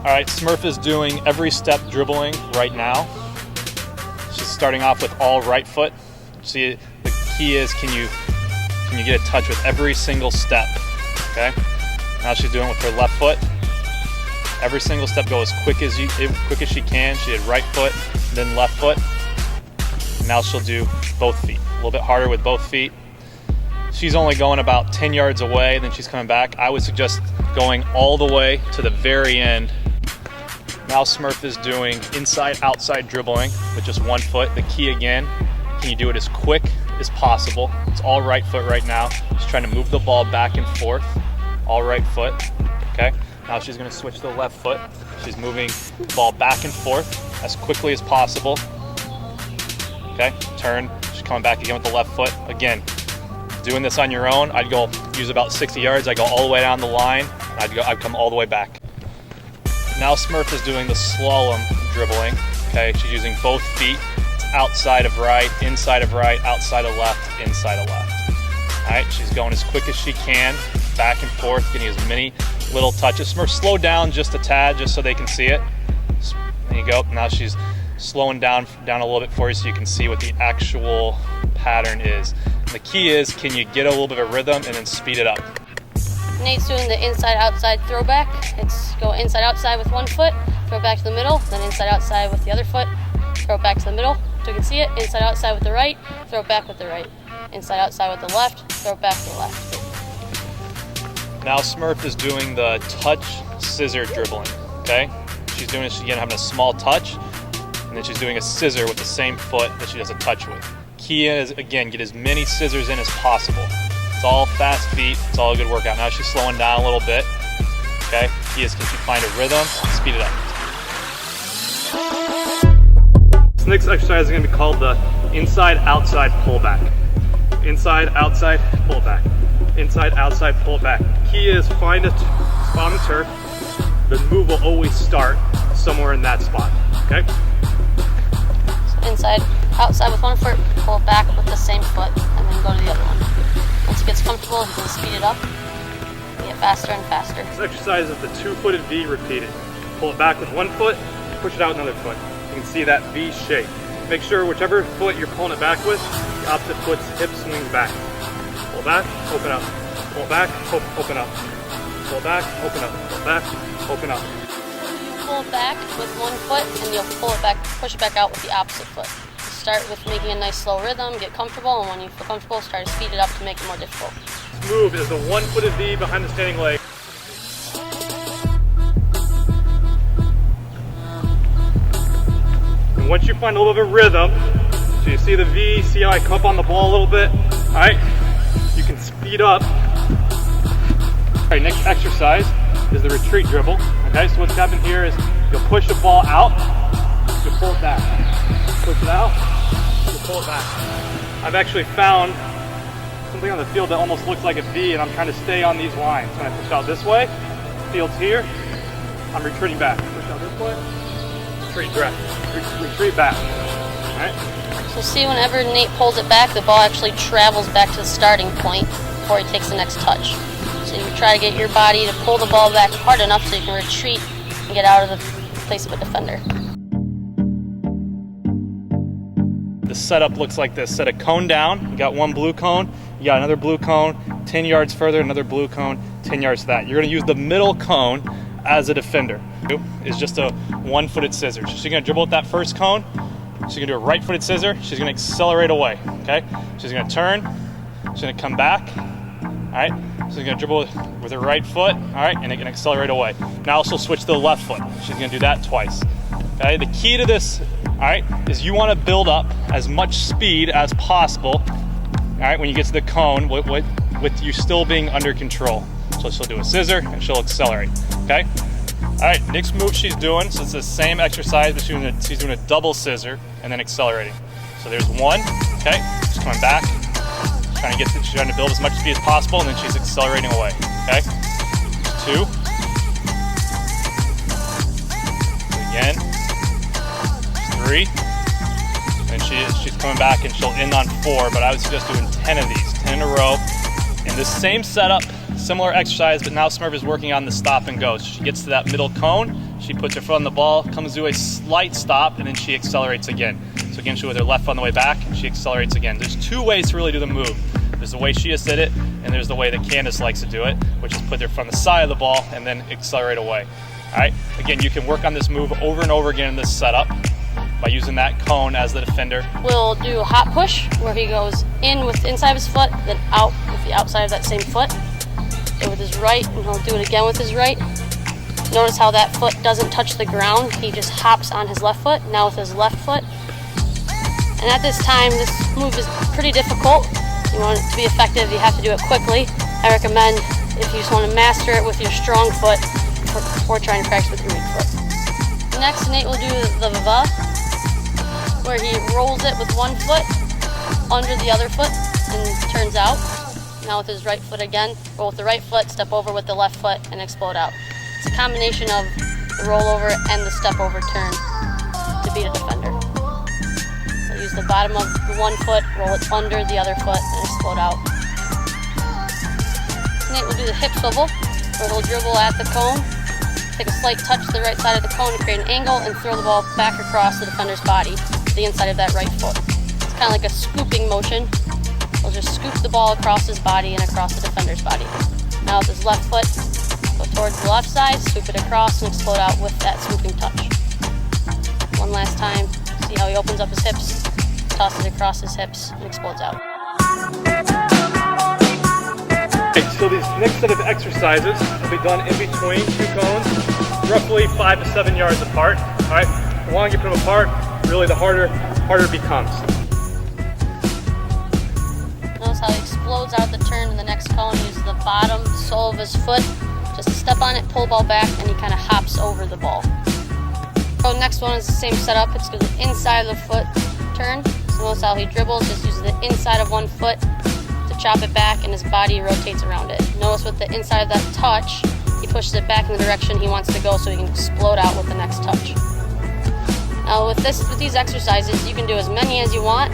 All right, Smurf is doing every step dribbling right now. She's starting off with all right foot. See, the key is can you get a touch with every single step, okay? Now she's doing it with her left foot. Every single step go as quick as she can. She did right foot, then left foot. Now she'll do both feet. A little bit harder with both feet. She's only going about 10 yards away, then she's coming back. I would suggest going all the way to the very end. Now Smurf is doing inside-outside dribbling with just one foot. The key again, can you do it as quick as possible? It's all right foot right now. She's trying to move the ball back and forth. All right foot, okay? Now she's gonna switch to the left foot. She's moving the ball back and forth as quickly as possible. Okay, turn, she's coming back again with the left foot. Again, doing this on your own, I'd go use about 60 yards. I'd go all the way down the line, and I'd come all the way back. Now Smurf is doing the slalom dribbling. Okay, she's using both feet, outside of right, inside of right, outside of left, inside of left. All right, she's going as quick as she can, back and forth, getting as many little touches. Smurf, slow down just a tad, just so they can see it. There you go. Now she's slowing down a little bit for you so you can see what the actual pattern is. And the key is, can you get a little bit of rhythm and then speed it up? Nate's doing the inside-outside throwback. It's go inside-outside with one foot, throw back to the middle, then inside-outside with the other foot, throw it back to the middle, so you can see it. Inside-outside with the right, throw it back with the right. Inside-outside with the left, throw it back to the left. Now Smurf is doing the touch scissor dribbling, okay? She's doing it, she's again having a small touch, and then she's doing a scissor with the same foot that she does a touch with. Key is, again, get as many scissors in as possible. It's all fast feet, it's all a good workout. Now she's slowing down a little bit, okay? Key is, can she find a rhythm, speed it up. This next exercise is gonna be called the inside-outside pullback. Inside, outside, pull back. Inside, outside, pull back. Key is find a spot on the turf. The move will always start somewhere in that spot, okay? Inside, outside with one foot, pull it back with the same foot, and then go to the other one. Once he gets comfortable, he can speed it up, and get faster and faster. This exercise is the two-footed V repeated. Pull it back with one foot, push it out another foot. You can see that V shape. Make sure whichever foot you're pulling it back with, the opposite foot's hip swings back. Pull back, open up. Pull back, open up. Pull back, open up. Pull back, open up. Pull it back with one foot, and you'll pull it back, push it back out with the opposite foot. Start with making a nice slow rhythm, get comfortable, and when you feel comfortable, start to speed it up to make it more difficult. This move is the one-footed V behind the standing leg. And once you find a little bit of rhythm, so you see the V, see how I come up on the ball a little bit, all right? You can speed up. All right, next exercise is the retreat dribble. Okay, so what's happening here is you'll push the ball out, you'll pull it back. Push it out, you'll pull it back. I've actually found something on the field that almost looks like a V, and I'm trying to stay on these lines. When I push out this way, field's here, I'm retreating back. Push out this way, retreat back. All right? So see, whenever Nate pulls it back, the ball actually travels back to the starting point before he takes the next touch. So you try to get your body to pull the ball back hard enough so you can retreat and get out of the place of a defender. The setup looks like this. Set a cone down, you got one blue cone, you got another blue cone, 10 yards further, another blue cone, 10 yards to that. You're gonna use the middle cone as a defender. It's just a one-footed scissor. So she's gonna dribble with that first cone, she's gonna do a right-footed scissor, she's gonna accelerate away, okay? She's gonna turn, she's gonna come back, all right? So she's gonna dribble with her right foot, all right, and it can accelerate away. Now she'll switch to the left foot. She's gonna do that twice, okay? The key to this, all right, is you wanna build up as much speed as possible, all right, when you get to the cone with you still being under control. So she'll do a scissor and she'll accelerate, okay? All right, next move she's doing, so it's the same exercise, but she's doing a double scissor and then accelerating. So there's one, okay? She's coming back, she's trying to build as much speed as possible, and then she's accelerating away, okay? Two. Again. Three. And she's coming back and she'll end on four, but I would suggest doing 10 of these, 10 in a row. In the same setup, similar exercise, but now Smurf is working on the stop and go. So she gets to that middle cone, she puts her foot on the ball, comes to a slight stop, and then she accelerates again. So again, she with her left foot on the way back, and she accelerates again. There's two ways to really do the move. There's the way she has did it, and there's the way that Candace likes to do it, which is put her from the side of the ball and then accelerate away. All right. Again, you can work on this move over and over again in this setup by using that cone as the defender. We'll do a hop push where he goes in with the inside of his foot, then out with the outside of that same foot. So with his right, and he'll do it again with his right. Notice how that foot doesn't touch the ground. He just hops on his left foot, now with his left foot. And at this time, this move is pretty difficult. You want it to be effective, you have to do it quickly. I recommend if you just want to master it with your strong foot before trying to practice with your weak foot. Next, Nate will do the vava, where he rolls it with one foot under the other foot and turns out. Now with his right foot again, roll with the right foot, step over with the left foot, and explode out. It's a combination of the rollover and the step over turn to beat a defender. So use the bottom of the one foot, roll it under the other foot, and explode out. Nate will do the hip swivel, where he'll dribble at the cone, take a slight touch to the right side of the cone to create an angle, and throw the ball back across the defender's body to the inside of that right foot. It's kind of like a scooping motion. He'll just scoop the ball across his body and across the defender's body. Now with his left foot, go towards the left side, scoop it across, and explode out with that swooping touch. One last time, see how he opens up his hips, tosses it across his hips, and explodes out. Okay, so these next set of exercises will be done in between two cones, roughly 5 to 7 yards apart. All right, the longer you put them apart, really the harder it becomes. Notice how he explodes out the turn in the next cone. He uses the bottom sole of his foot just to step on it, pull the ball back, and he kind of hops over the ball. So the next one is the same setup. It's the inside of the foot turn. So notice how he dribbles, just uses the inside of one foot to chop it back, and his body rotates around it. Notice with the inside of that touch, he pushes it back in the direction he wants to go so he can explode out with the next touch. Now with these exercises, you can do as many as you want.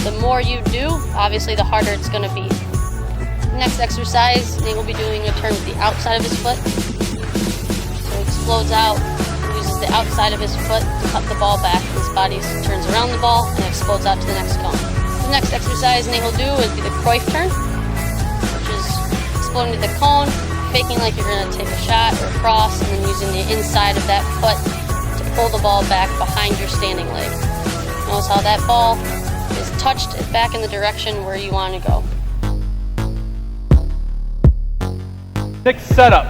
The more you do, obviously the harder it's going to be. Next exercise, Nate will be doing a turn with the outside of his foot. So he explodes out, uses the outside of his foot to cut the ball back. His body turns around the ball and explodes out to the next cone. The next exercise Nate will do is be the Cruyff turn, which is exploding to the cone, faking like you're going to take a shot or a cross, and then using the inside of that foot to pull the ball back behind your standing leg. Notice how that ball is touched back in the direction where you want to go. Next setup.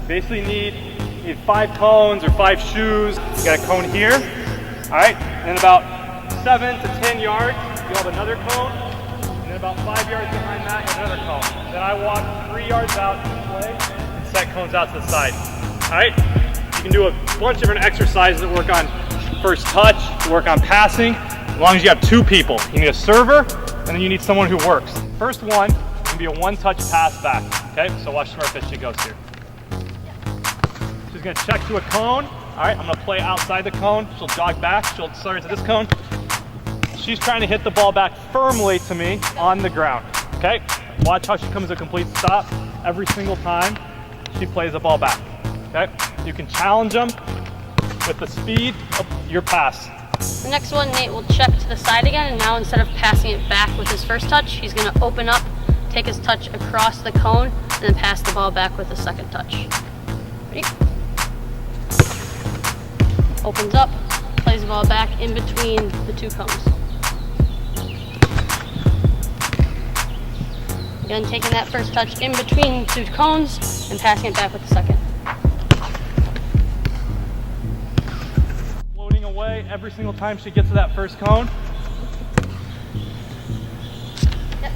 Basically you need 5 cones or 5 shoes. You got a cone here. All right, and then about 7 to 10 yards, you'll have another cone. And then about 5 yards behind that, you have another cone. Then I walk 3 yards out each way and set cones out to the side. All right, you can do a bunch of different exercises that work on first touch, work on passing. As long as you have 2 people. You need a server, and then you need someone who works. First one can be a one-touch pass back. Okay, so watch Smurf as she goes here. She's gonna check to a cone. All right, I'm gonna play outside the cone. She'll jog back, she'll accelerate to this cone. She's trying to hit the ball back firmly to me on the ground. Okay, watch how she comes to a complete stop every single time she plays the ball back. Okay, you can challenge them with the speed of your pass. The next one, Nate will check to the side again, and now instead of passing it back with his first touch, he's going to open up, take his touch across the cone, and then pass the ball back with the second touch. Ready? Opens up, plays the ball back in between the 2 cones. Again, taking that first touch in between 2 cones and passing it back with the second. Away every single time she gets to that first cone. Yep.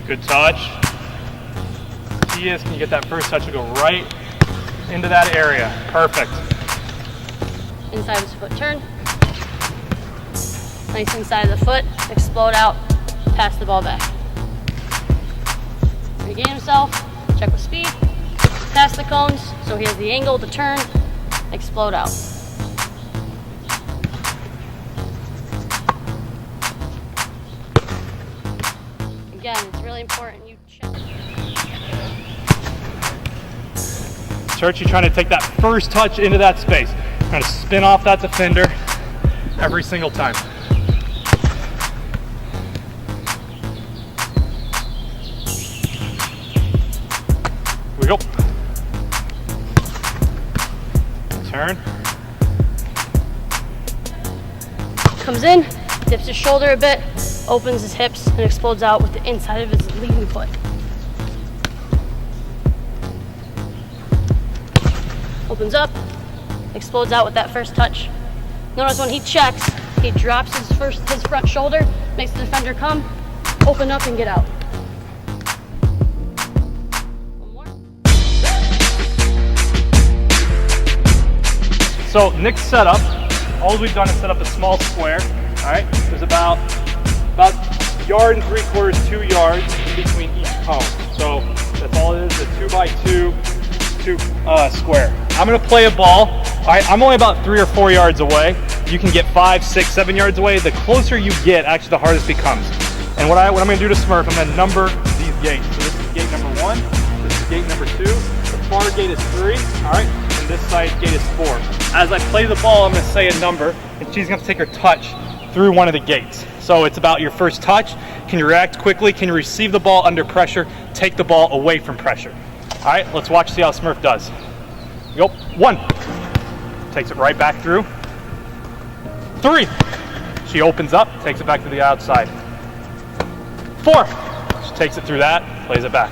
Good touch. Key is, can you get that first touch to go right into that area? Perfect. Inside of his foot turn. Nice inside of the foot. Explode out. Pass the ball back. Regain himself. Check with speed. Pass the cones so he has the angle to turn. Explode out. Again, it's really important you check. Searching, trying to take that first touch into that space. Trying to spin off that defender every single time. Here we go. Turn. Comes in, dips his shoulder a bit, opens his hips, and explodes out with the inside of his leading foot. Opens up, explodes out with that first touch. Notice when he checks, he drops his front shoulder, makes the defender come, open up, and get out. One more. So Nick's setup, all we've done is set up a small square. All right, there's about a yard and 3/4, 2 yards in between each cone. So that's all it is, a 2x2 square. I'm gonna play a ball. All right, I'm only about 3 or 4 yards away. You can get 5, 6, 7 yards away. The closer you get, actually the hardest it becomes. And what I'm gonna do to Smurf, I'm gonna number these gates. So this is gate number 1, this is gate number 2, the far gate is 3, all right, and this side gate is 4. As I play the ball, I'm gonna say a number, and she's gonna take her touch through one of the gates. So it's about your first touch. Can you react quickly? Can you receive the ball under pressure? Take the ball away from pressure. All right, let's watch, see how Smurf does. Go, 1. Takes it right back through. 3. She opens up, takes it back to the outside. 4. She takes it through that, plays it back.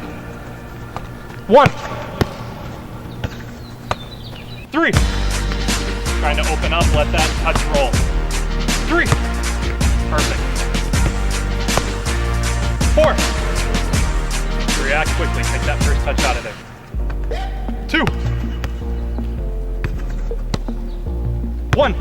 1. 3. Trying to open up, let that touch roll. 3. Perfect. 4. React quickly, take that first touch out of there. 2. 1.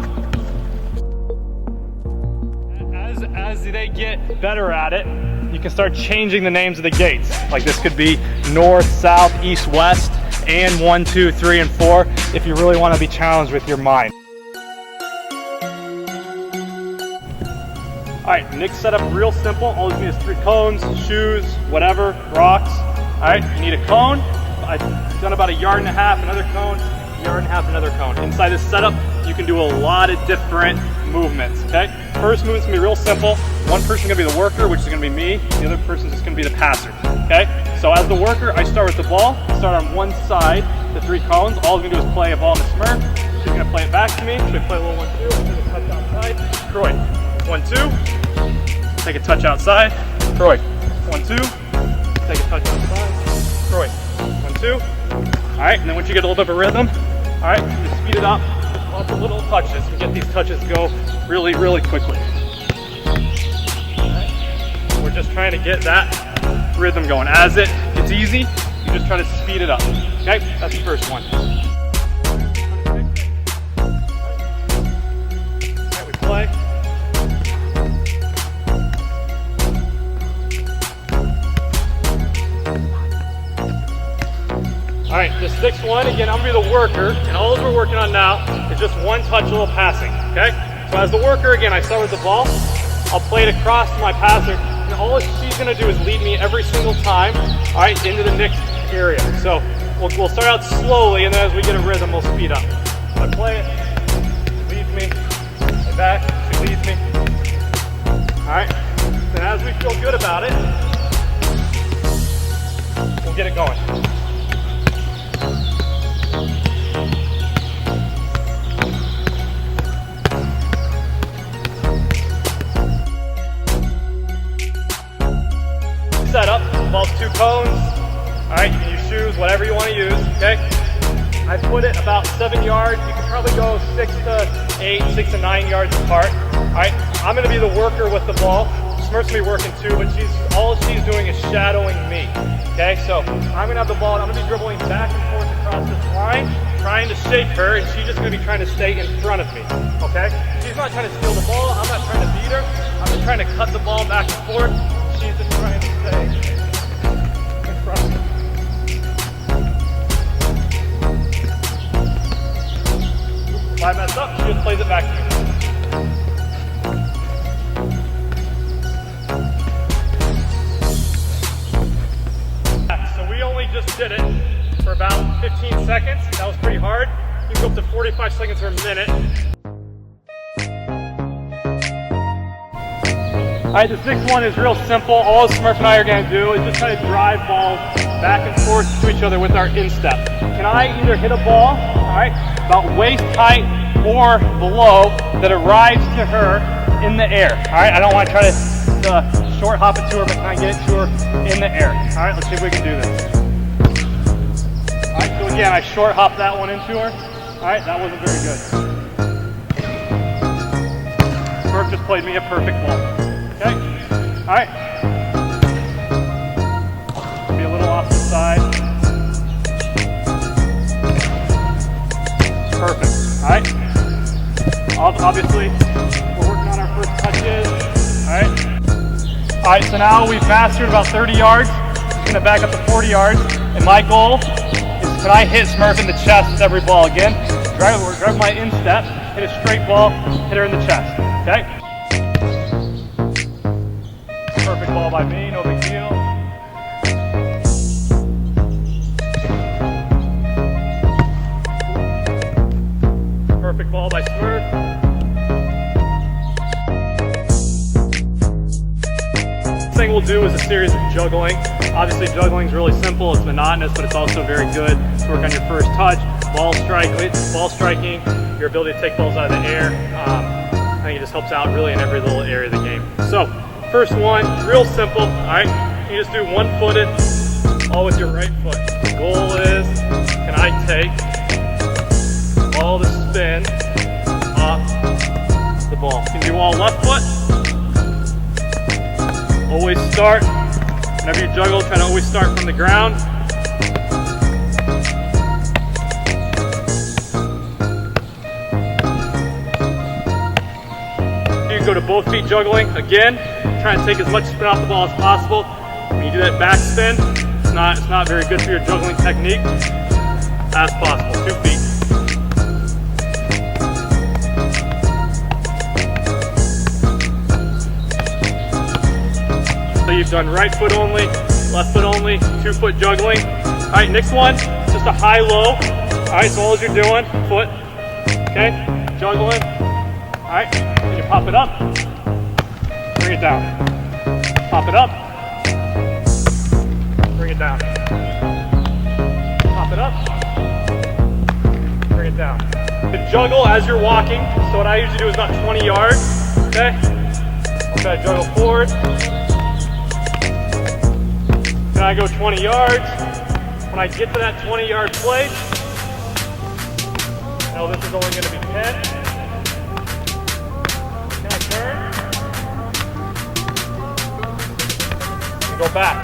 As they get better at it, you can start changing the names of the gates. Like this could be north, south, east, west, and 1, 2, 3, and 4, if you really want to be challenged with your mind. All right, Nick's setup real simple. All you need is 3 cones, shoes, whatever, rocks. All right, you need a cone. I've done about 1.5 yards, another cone, 1.5 yards, another cone. Inside this setup, you can do a lot of different movements, okay? First movement's gonna be real simple. One person's gonna be the worker, which is gonna be me. The other person's just gonna be the passer, okay? So as the worker, I start with the ball. Start on one side, the 3 cones. All I'm gonna do is play a ball in the Smurf. She's gonna play it back to me. So we play a little 1, 2, take a touch outside. Troy, 1, 2. Take a touch outside. Troy, 1, 2. Take a touch outside. Troy, 1, 2. All right, and then once you get a little bit of a rhythm, all right, you speed it up. Lots of little touches. We get these touches to go really, really quickly. All right. We're just trying to get that rhythm going. As it gets easy, you just try to speed it up. Okay, that's the first one. All right, we play. All right, this next one, again, I'm gonna be the worker, and all we're working on now is just one touch, a little passing, okay? So as the worker, again, I start with the ball, I'll play it across to my passer, and all she's gonna do is lead me every single time, all right, into the next area. So we'll start out slowly, and then as we get a rhythm, we'll speed up. So I play it, she leads me, play back, she leads me. All right, then as we feel good about it, we'll get it going. Setup involves 2 cones. All right, you can use shoes, whatever you want to use, okay? I put it about 7 yards. You can probably go 6 to 8, 6 to 9 yards apart. All right, I'm gonna be the worker with the ball. Smurf's gonna be working too, but all she's doing is shadowing me, okay? So I'm gonna have the ball, and I'm gonna be dribbling back and forth across this line, trying to shake her, and she's just gonna be trying to stay in front of me, okay? She's not trying to steal the ball. I'm not trying to beat her. I'm just trying to cut the ball back and forth. She's just trying to stay in front of me. If I mess up, she just plays it back to me. So we only just did it for about 15 seconds. That was pretty hard. You can go up to 45 seconds or a minute. All right, this next one is real simple. All Smurf and I are gonna do is just kind of drive balls back and forth to each other with our instep. Can I either hit a ball, all right, about waist height or below that arrives to her in the air, all right? I don't want to try to short hop it to her, but can I get it to her in the air? All right, let's see if we can do this. All right, so again, I short hop that one into her. All right, that wasn't very good. Smurf just played me a perfect ball. Okay, all right. Be a little off the side. Perfect, all right. Obviously, we're working on our first touches, all right. All right, so now we've mastered about 30 yards. Just gonna back up to 40 yards. And my goal is, can I hit Smurf in the chest with every ball? Again, drive my instep, hit a straight ball, hit her in the chest, okay? Perfect ball by me, no big deal. Perfect ball by Smurf. Next thing we'll do is a series of juggling. Obviously juggling is really simple, it's monotonous, but it's also very good to work on your first touch, ball striking, your ability to take balls out of the air. I think it just helps out really in every little area of the game. So, first one, real simple, all right? You just do one-footed, all with your right foot. The goal is, can I take all the spin off the ball? You can do all left foot. Always start, whenever you juggle, try to always start from the ground. You can go to both feet juggling. Again, try and take as much spin off the ball as possible. When you do that back spin, it's not very good for your juggling technique. As possible, 2 feet. So you've done right foot only, left foot only, 2-foot juggling. All right, next one, just a high-low. All right, so all you're doing, foot, okay, juggling. All right, then you pop it up, bring it down. Pop it up, bring it down. Pop it up, bring it down. The juggle as you're walking, so what I usually do is about 20 yards, okay? I'll try to juggle forward. Then I go 20 yards. When I get to that 20-yard place, now this is only going to be 10. Can I turn? And go back.